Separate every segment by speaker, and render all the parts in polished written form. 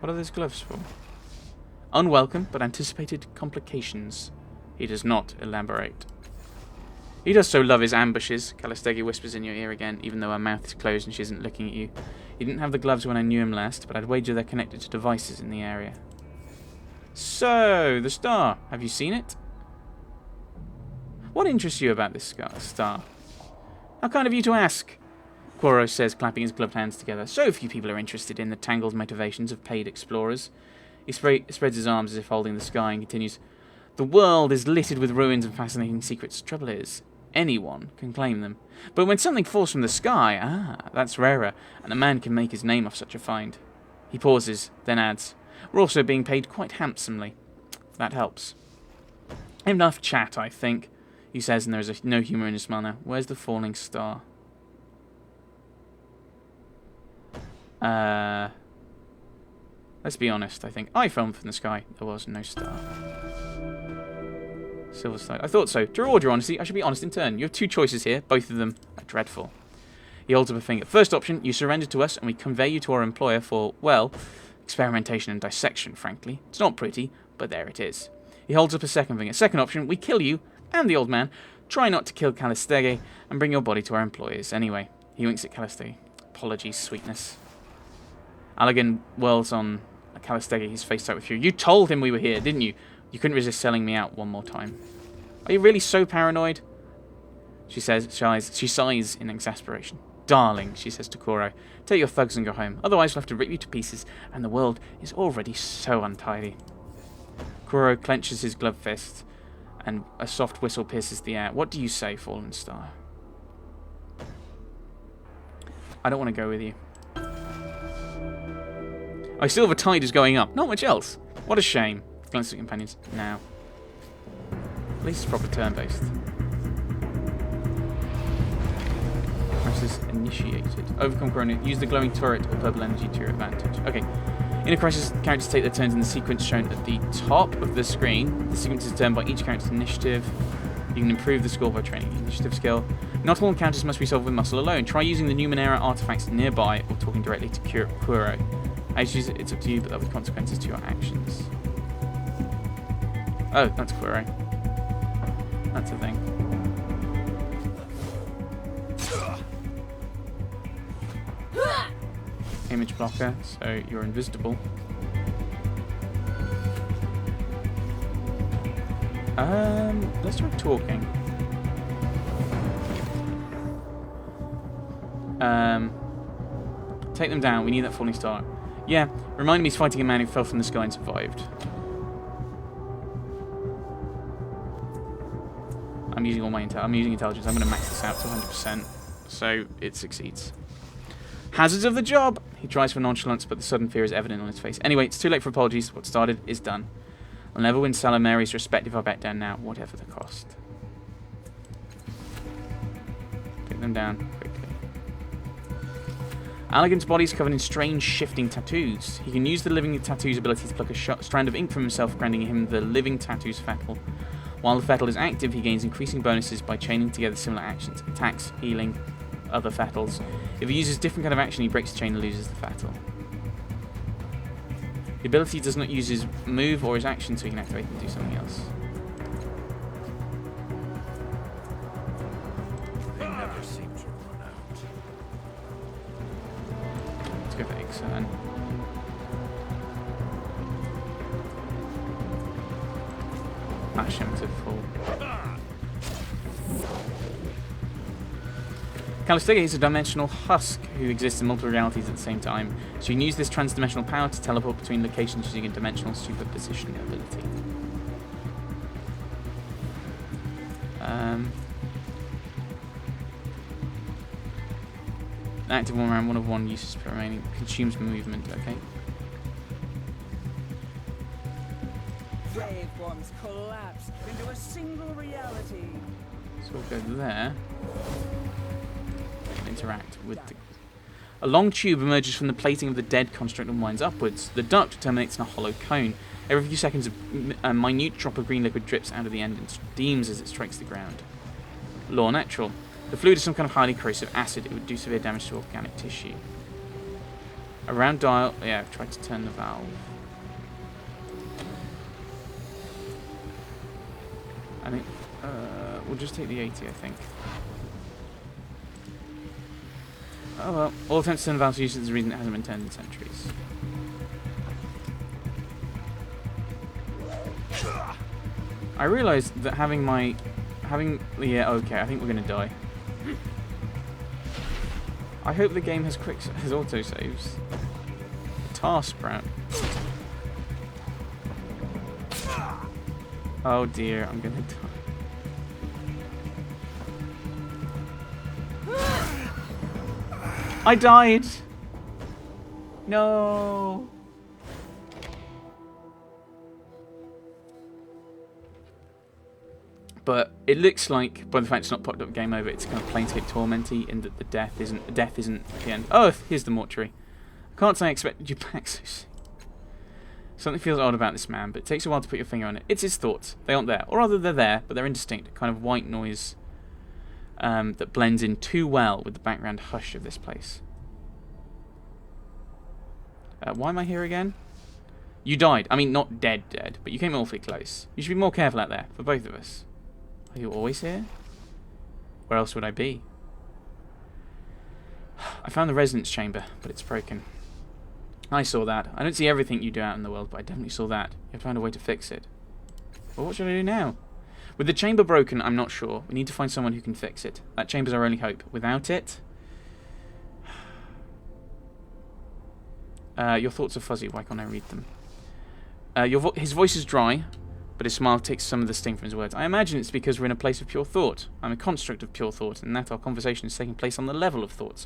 Speaker 1: What are those gloves for? Unwelcome, but anticipated complications. He does not elaborate. He does so love his ambushes, Callistegi whispers in your ear again, even though her mouth is closed and she isn't looking at you. He didn't have the gloves when I knew him last, but I'd wager they're connected to devices in the area. So, the star. Have you seen it? What interests you about this star? How kind of you to ask, Quoro says, clapping his gloved hands together. So few people are interested in the tangled motivations of paid explorers. He spreads his arms as if holding the sky and continues, the world is littered with ruins and fascinating secrets. Trouble is, anyone can claim them. But when something falls from the sky, that's rarer, and a man can make his name off such a find. He pauses, then adds, we're also being paid quite handsomely. That helps. Enough chat, I think, he says, and there is no humour in his smile now. Where's the falling star? Let's be honest, I think. I filmed from the sky. There was no star. Silver Slide. I thought so. To reward your honesty, I should be honest in turn. You have two choices here. Both of them are dreadful. He holds up a finger. First option, you surrender to us and we convey you to our employer for, well, experimentation and dissection, frankly. It's not pretty, but there it is. He holds up a second finger. Second option, we kill you and the old man. Try not to kill Callistegi and bring your body to our employers anyway. He winks at Callistegi. Apologies, sweetness. Allergan whirls on Callistegi, his face tight with fury. You told him we were here, didn't you? You couldn't resist selling me out one more time. Are you really so paranoid? She sighs in exasperation. Darling, she says to Quoro, take your thugs and go home. Otherwise we'll have to rip you to pieces, and the world is already so untidy. Quoro clenches his gloved fist, and a soft whistle pierces the air. What do you say, Fallen Star? I don't want to go with you. I still have a tide is going up. Not much else. What a shame. Glance at companions. Now. At least it's proper turn-based. Crisis initiated. Overcome Corona. Use the glowing turret or purple energy to your advantage. Okay. In a crisis, characters take their turns in the sequence shown at the top of the screen. The sequence is determined by each character's initiative. You can improve the score by training the initiative skill. Not all encounters must be solved with muscle alone. Try using the Numenera artifacts nearby or talking directly to Quoro. As you use it, it's up to you, but there will be consequences to your actions. Oh, that's Quoro. That's a thing. Image blocker, so you're invisible. Let's try talking. Take them down. We need that falling star. Yeah, remind me he's fighting a man who fell from the sky and survived. I'm using all my I'm using intelligence. I'm going to max this out to 100%, so it succeeds. Hazards of the job! He tries for nonchalance, but the sudden fear is evident on his face. Anyway, it's too late for apologies. What started is done. I'll never win Salamary's respect if I back down now, whatever the cost. Take them down quickly. Allergan's body is covered in strange, shifting tattoos. He can use the living tattoo's ability to pluck a strand of ink from himself, granting him the living tattoo's fettle. While the fettle is active, he gains increasing bonuses by chaining together similar actions, attacks, healing, other fettles. If he uses a different kind of action, he breaks the chain and loses the fettle. The ability does not use his move or his action, so he can activate and do something else.
Speaker 2: They never seem to run out.
Speaker 1: Let's go for inXile then. Bash him to full. Callistegi is a dimensional husk who exists in multiple realities at the same time, so you can use this transdimensional power to teleport between locations using a dimensional superposition ability. Active one round, 1 of 1 uses per remaining, consumes movement, okay.
Speaker 3: Waveforms collapse into a single reality.
Speaker 1: So we'll go there. Interact with the... A long tube emerges from the plating of the dead construct and winds upwards. The duct terminates in a hollow cone. Every few seconds, a minute drop of green liquid drips out of the end and steams as it strikes the ground. Law natural. The fluid is some kind of highly corrosive acid. It would do severe damage to organic tissue. Around dial. Yeah, try to turn the valve. I think we'll just take the 80, I think. Oh well, all attempts to turn the valve used as the reason it hasn't been turned in centuries. I realised that yeah, okay, I think we're gonna die. I hope the game has autosaves. Tar sprout. Oh dear, I'm gonna die. I died! No! But it looks like, by the fact it's not popped up game over, it's kind of Planescape Tormenty in that the death isn't the end. Oh, here's the Mortuary. I can't say I expected you back so soon. Something feels odd about this man, but it takes a while to put your finger on it. It's his thoughts. They aren't there. Or rather, they're there, but they're indistinct. Kind of white noise that blends in too well with the background hush of this place. Why am I here again? You died. I mean, not dead, but you came awfully close. You should be more careful out there, for both of us. Are you always here? Where else would I be? I found the resonance chamber, but it's broken. I saw that. I don't see everything you do out in the world, but I definitely saw that. You have to find a way to fix it. Well, what should I do now? With the chamber broken, I'm not sure. We need to find someone who can fix it. That chamber's our only hope. Without it... your thoughts are fuzzy. Why can't I read them? His voice is dry, but his smile takes some of the sting from his words. I imagine it's because we're in a place of pure thought. I'm a construct of pure thought, and that our conversation is taking place on the level of thoughts.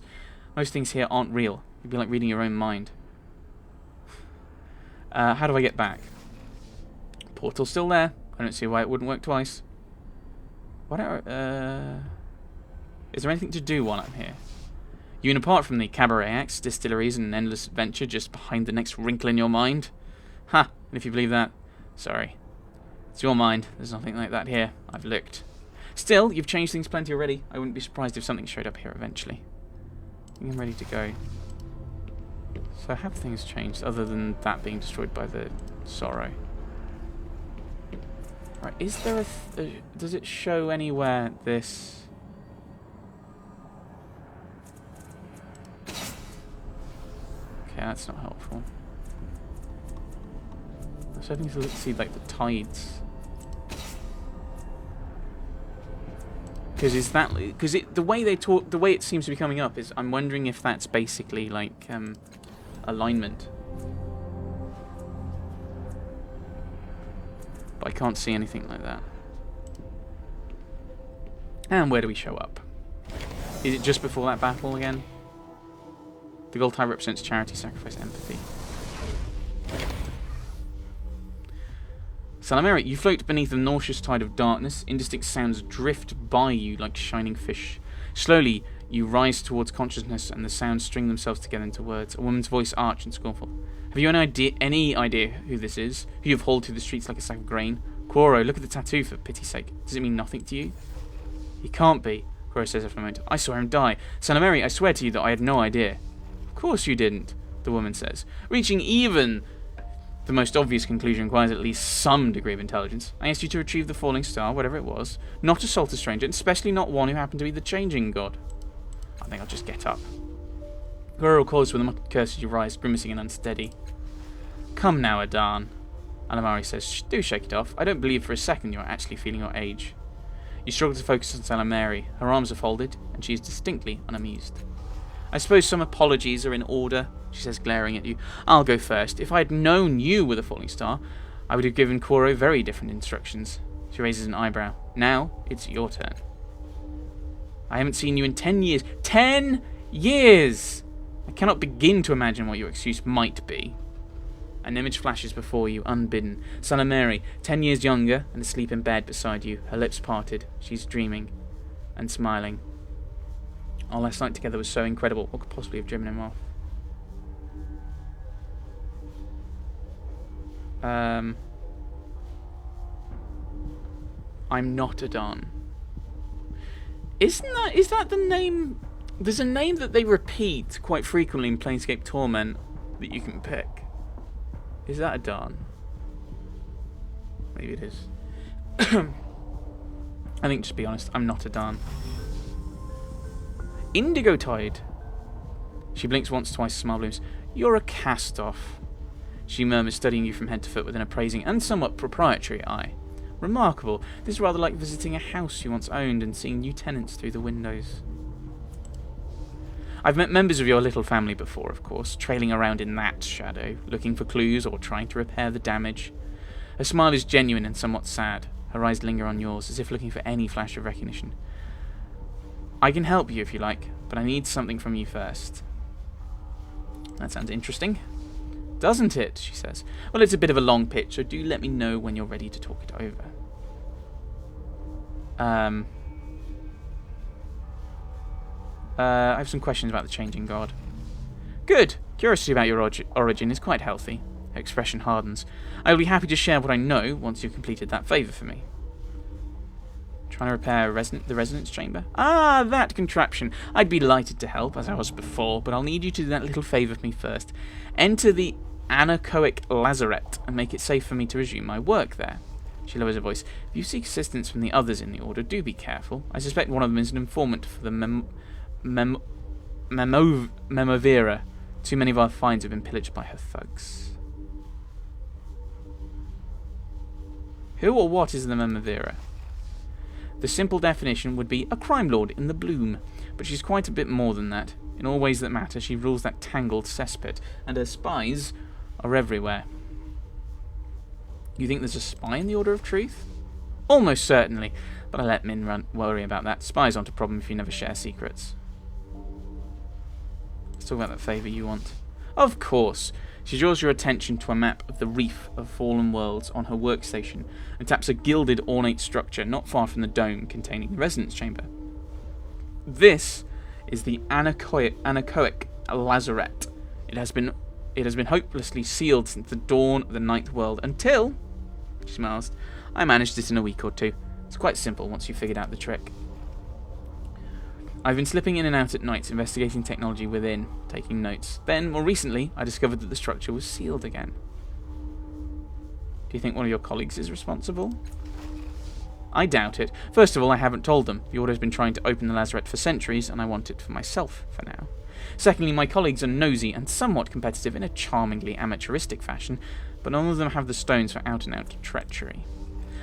Speaker 1: Most things here aren't real. It'd be like reading your own mind. How do I get back? Portal's still there. I don't see why it wouldn't work twice. Why don't I... Is there anything to do while I'm here? You and apart from the cabaret acts, distilleries, and an endless adventure just behind the next wrinkle in your mind? Ha! And if you believe that, sorry. It's your mind. There's nothing like that here. I've looked. Still, you've changed things plenty already. I wouldn't be surprised if something showed up here eventually. I think I'm ready to go. So have things changed, other than that being destroyed by the sorrow? Right, is there a... does it show anywhere this... Okay, that's not helpful. I was hoping to see, like, the tides. Because is that... Because the way they talk... The way it seems to be coming up is... I'm wondering if that's basically, like, alignment. But I can't see anything like that. And where do we show up? Is it just before that battle again? The gold tie represents charity, sacrifice, empathy. Salameri, you float beneath a nauseous tide of darkness. Indistinct sounds drift by you like shining fish. Slowly, you rise towards consciousness, and the sounds string themselves together into words. A woman's voice, arch and scornful. Have you any idea who this is? Who you've hauled through the streets like a sack of grain? Quoro, look at the tattoo, for pity's sake. Does it mean nothing to you? He can't be, Quoro says after a moment. I saw him die. Salameri, I swear to you that I had no idea. Of course you didn't, the woman says. Reaching even the most obvious conclusion requires at least some degree of intelligence. I asked you to retrieve the falling star, whatever it was. Not assault a stranger, and especially not one who happened to be the changing god. I think I'll just get up. Quoro calls with a muttered curse as you rise, grimacing and unsteady. Come now, Adan. Alamari says, do shake it off. I don't believe for a second you're actually feeling your age. You struggle to focus on Salamari. Her arms are folded, and she is distinctly unamused. I suppose some apologies are in order, she says, glaring at you. I'll go first. If I had known you were the falling star, I would have given Quoro very different instructions. She raises an eyebrow. Now, it's your turn. I haven't seen you in 10 years. 10 years! I cannot begin to imagine what your excuse might be. An image flashes before you, unbidden. Salameri, 10 years younger, and asleep in bed beside you, her lips parted. She's dreaming and smiling. Our last night together was so incredible. What could possibly have driven him off? I'm not Adan. Is that the name? There's a name that they repeat quite frequently in Planescape Torment that you can pick. Is that a Darn? Maybe it is. I think, just be honest, I'm not a Darn. Indigo Tide. She blinks once, twice, smile blooms. You're a cast-off. She murmurs, studying you from head to foot with an appraising and somewhat proprietary eye. Remarkable. This is rather like visiting a house you once owned and seeing new tenants through the windows. I've met members of your little family before, of course, trailing around in that shadow, looking for clues or trying to repair the damage. Her smile is genuine and somewhat sad. Her eyes linger on yours, as if looking for any flash of recognition. I can help you if you like, but I need something from you first. That sounds interesting. Doesn't it? She says. Well, it's a bit of a long pitch, so do let me know when you're ready to talk it over. I have some questions about the Changing God. Good. Curiosity about your origin is quite healthy. Her expression hardens. I will be happy to share what I know once you've completed that favour for me. Trying to repair the resonance chamber? Ah, that contraption. I'd be delighted to help, as I was before, but I'll need you to do that little favour for me first. Enter the anechoic Lazarette and make it safe for me to resume my work there. She lowers her voice. If you seek assistance from the others in the Order, do be careful. I suspect one of them is an informant for the Memovera. Too many of our finds have been pillaged by her thugs. Who or what is the Memovera? The simple definition would be a crime lord in the bloom, but she's quite a bit more than that. In all ways that matter, she rules that tangled cesspit, and her spies are everywhere. You think there's a spy in the Order of Truth? Almost certainly, but I let Min worry about that. Spies aren't a problem if you never share secrets. Let's talk about that favour you want. Of course. She draws your attention to a map of the Reef of Fallen Worlds on her workstation and taps a gilded, ornate structure not far from the dome containing the resonance chamber. This is the anechoic Lazarette. It has been hopelessly sealed since the dawn of the Ninth World until, she smiles, I managed it in a week or two. It's quite simple once you've figured out the trick. I've been slipping in and out at nights, investigating technology within, taking notes. Then, more recently, I discovered that the structure was sealed again. Do you think one of your colleagues is responsible? I doubt it. First of all, I haven't told them. The Order's been trying to open the Lazarette for centuries, and I want it for myself for now. Secondly, my colleagues are nosy and somewhat competitive in a charmingly amateuristic fashion, but none of them have the stones for out-and-out treachery.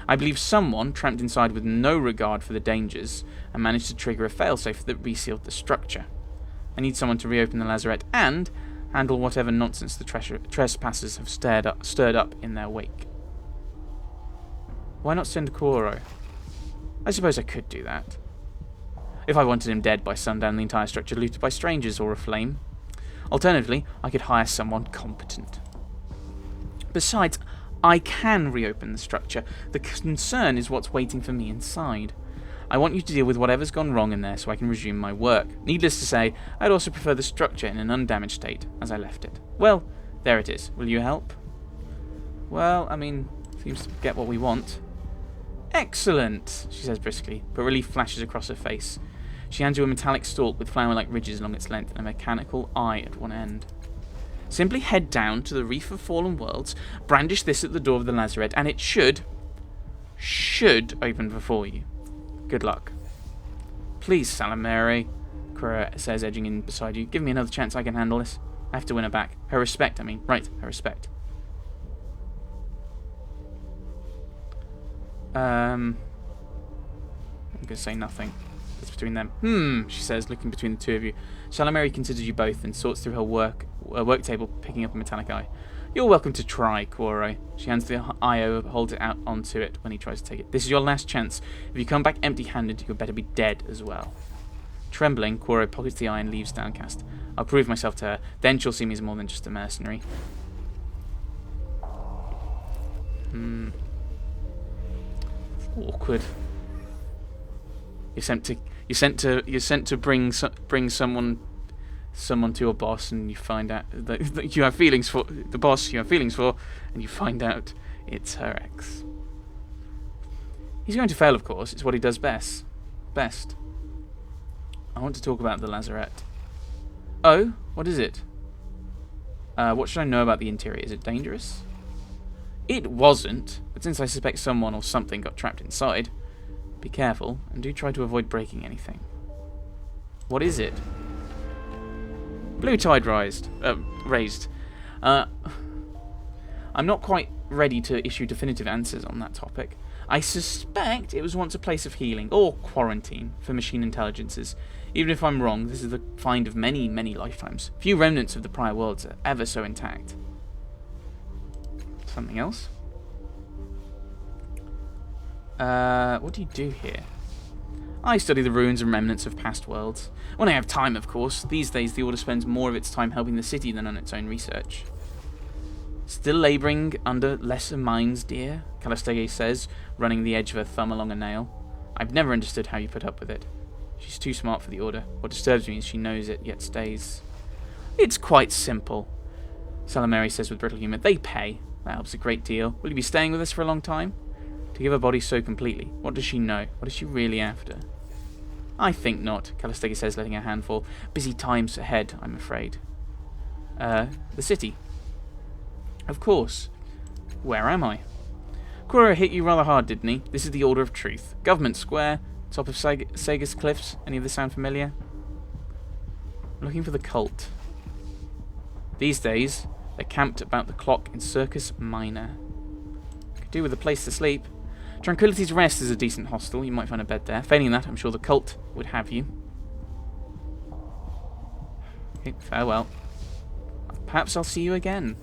Speaker 1: I believe someone tramped inside with no regard for the dangers and managed to trigger a failsafe that resealed the structure. I need someone to reopen the Lazarette and handle whatever nonsense the trespassers have stirred up in their wake. Why not send Koro? I suppose I could do that. If I wanted him dead by sundown, the entire structure looted by strangers or aflame. Alternatively, I could hire someone competent. Besides, I can reopen the structure. The concern is what's waiting for me inside. I want you to deal with whatever's gone wrong in there so I can resume my work. Needless to say, I'd also prefer the structure in an undamaged state, as I left it. Well, there it is. Will you help? Well, I mean, seems to get what we want. Excellent, she says briskly, but relief flashes across her face. She hands you a metallic stalk with flower-like ridges along its length and a mechanical eye at one end. Simply head down to the Reef of Fallen Worlds, brandish this at the door of the Lazarette, and it should open before you. Good luck. Please, Salamere, Quora says, edging in beside you. Give me another chance, I can handle this. I have to win her back. Her respect, I mean. Right, her respect. I'm going to say nothing. That's between them. She says, looking between the two of you. Salamere considers you both and sorts through her work table, picking up a metallic eye. You're welcome to try, Quoro. She hands the eye over, holds it out onto it when he tries to take it. This is your last chance. If you come back empty-handed, you'd better be dead as well. Trembling, Quoro pockets the eye and leaves downcast. I'll prove myself to her. Then she'll see me as more than just a mercenary. Awkward. You're sent to bring someone to your boss, and you find out that you have feelings for the boss you have feelings for, and you find out it's her ex. He's going to fail, of course. It's what he does best. I want to talk about the Lazarette. Oh, what is it? What should I know about the interior? Is it dangerous? It wasn't, but since I suspect someone or something got trapped inside, be careful and do try to avoid breaking anything. What is it? Blue tide raised. I'm not quite ready to issue definitive answers on that topic. I suspect it was once a place of healing, or quarantine, for machine intelligences. Even if I'm wrong, this is the find of many, many lifetimes. Few remnants of the prior worlds are ever so intact. Something else? What do you do here? I study the ruins and remnants of past worlds. When I have time, of course. These days, the Order spends more of its time helping the city than on its own research. Still labouring under lesser minds, dear, Callistege says, running the edge of her thumb along a nail. I've never understood how you put up with it. She's too smart for the Order. What disturbs me is she knows it, yet stays. It's quite simple, Salameri says with brittle humour. They pay. That helps a great deal. Will you be staying with us for a long time? To give her body so completely. What does she know? What is she really after? I think not, Callistege says, letting her hand fall. Busy times ahead, I'm afraid. The city. Of course. Where am I? Kuro hit you rather hard, didn't he? This is the Order of Truth. Government Square, top of Sega's Cliffs. Any of this sound familiar? I'm looking for the cult. These days, they're camped about the clock in Circus Minor. Could do with a place to sleep. Tranquility's Rest is a decent hostel. You might find a bed there. Failing that, I'm sure the cult would have you. Okay, farewell. Perhaps I'll see you again.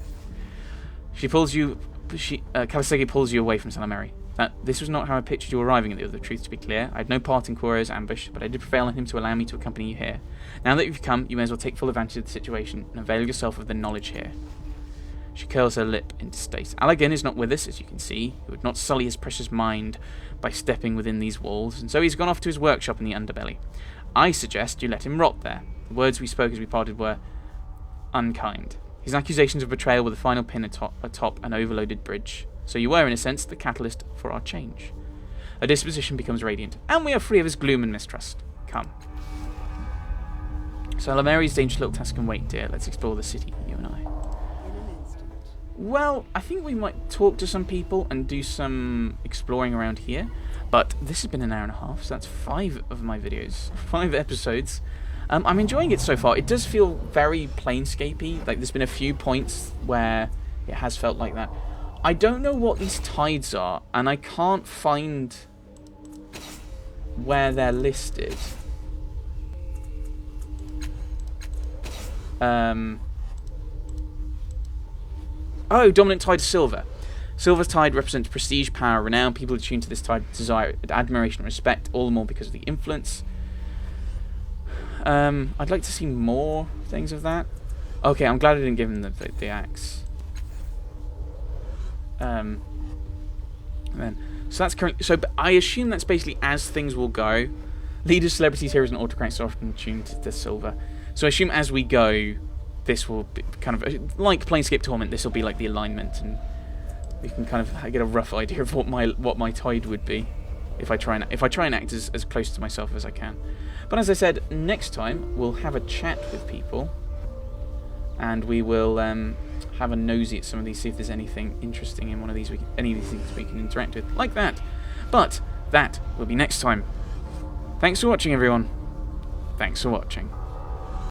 Speaker 1: Callistege pulls you away from Salameri. This was not how I pictured you arriving at the Order of Truth, to be clear. I had no part in Kuro's ambush, but I did prevail on him to allow me to accompany you here. Now that you've come, you may as well take full advantage of the situation and avail yourself of the knowledge here. She curls her lip in distaste. Allergan is not with us, as you can see. He would not sully his precious mind by stepping within these walls, and so he's gone off to his workshop in the underbelly. I suggest you let him rot there. The words we spoke as we parted were unkind. His accusations of betrayal were the final pin atop an overloaded bridge. So you were, in a sense, the catalyst for our change. Her disposition becomes radiant, and we are free of his gloom and mistrust. Come. Salameri's dangerous little task can wait, dear. Let's explore the city, you and I. Well, I think we might talk to some people and do some exploring around here. But this has been an hour and a half, so that's 5 of my videos. 5 episodes. I'm enjoying it so far. It does feel very Planescape-y. Like, there's been a few points where it has felt like that. I don't know what these tides are, and I can't find where they're listed. Oh, dominant tide silver. Silver's tide represents prestige, power, renown. People attuned to this tide desire admiration and respect, all the more because of the influence. I'd like to see more things of that. Okay, I'm glad I didn't give him the axe. So that's currently. So I assume that's basically as things will go. Leaders, celebrities, heroes, and autocrats are often tuned to silver. So I assume as we go, this will be kind of like Planescape Torment. This will be like the alignment, and we can kind of get a rough idea of what my tide would be if I try and act as close to myself as I can. But as I said, next time we'll have a chat with people, and we will have a nosy at some of these, see if there's anything interesting in any of these things we can interact with, like that. But that will be next time. Thanks for watching, everyone. Thanks for watching.